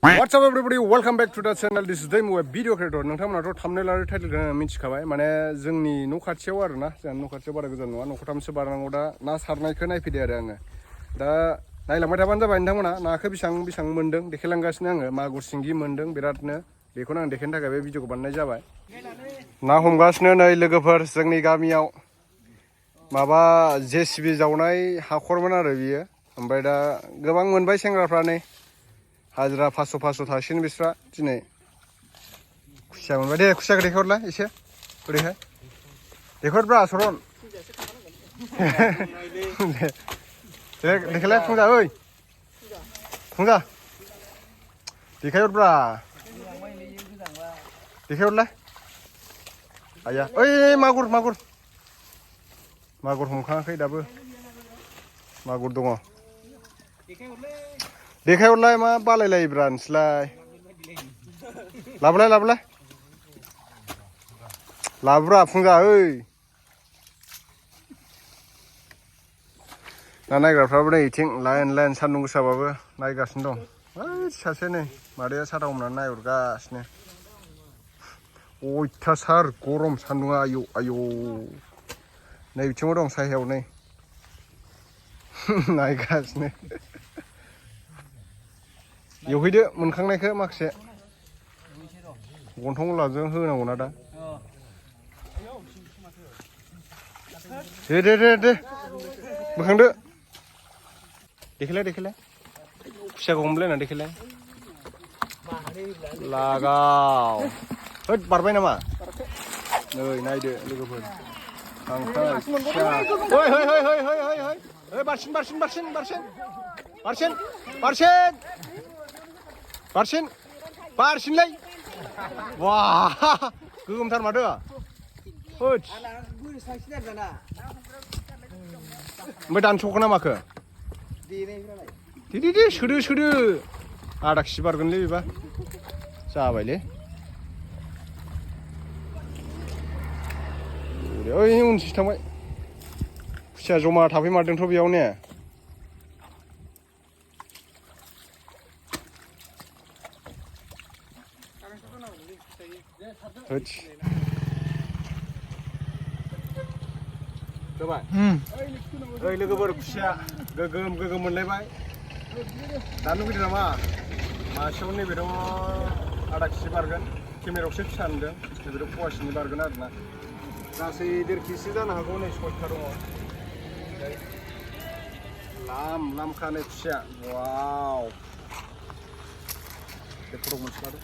What's up everybody? Welcome back to the channel. This is Bodo video creator. नोंथांमोनाथ' thumbnail आरो टाइटलखौ मिथिखाबाय माने जोंनि न' खाथियाव आरो ना जोंहा न' खाथियाव बारा गोजान नङा न'खरथामसो बारनांगौ दा ना सारनायखौ नायफैदो आरो आङो दा नायलांबाय थाबानो जाबाय नोंथांमोना नाखौ बेसेबां मोन्दों देखायलांगासिनो आङो मागुर सिंगि मोन्दों बिरादनो बेखौनो आं देखायनो थाखाय बे भिडिअखौ बानायनाय जाबाय ना हमगासिनो नै लोगोफोर जोंनि गामियाव माबा जेसिबि जावनाय हाखरमोन आरो बियो ओमफ्राय दा गोबां मोनबाय सेंग्राफ्रा नै हाजिरा 500 थासिगोन बिस्रा दिनै खुसिया मोनबाय दे खुसियाखौ देखायहरलाय एसे ओरैहाय देखायहरब्रा सरन देखायलाय फुंजा ओइ फुंजा देखायहरब्रा देखायहरलाय आया ओइ मागुर हमखाङाखै दाबो मागुर दङ देखायहरलाय मा बालायलायोब्रा नोंसोरलाय लाबोलाय लाबोब्रा फुंजा ओइ ना नायग्राफ्राबो नै इथिं लाइन सान्दुं गोसाबाबो नायगासिनो दं ओइ सासे नै मादैया साथा हमनानै नायहरगासिनो अयथासार गरम सान्दुङा आयौ नै बिथिङाव दं सायहायाव नै नायगासिनो एवहैदो मोनखांनायखौ माखासे गन्थं लाजों होनांगौना दा दे बोखांदो देखायलाय खुसियाखौ हमलायना देखायलाय लागाव होद बारबाय नामा नै नायदो लोगोफोर बारसिनलै वा गोगोमथार माथो ओमफ्राय दानस'खो ना माखो दे सोदो आधा केजि बारगोनलै बेबा जाबायलै ओइ उनसो थांबाय खुसिया जमा थाफैमारदोंथ' बेयाव ने जाबाय ओइ लोगोफोर खुसिया गोगोम मोनलायबाय दानो लुगैदों नामा मासेयाव नैबेथ' आधा केजि बारगोन केमेरायावसो फिसा नुदों नैबेथ' फवासेनि बारगोन आरोना गासै 1.5 केजि जानो हागौ नै 6था दङ लाम खानाय खुसिया वाव बे फटक मोनसे लादो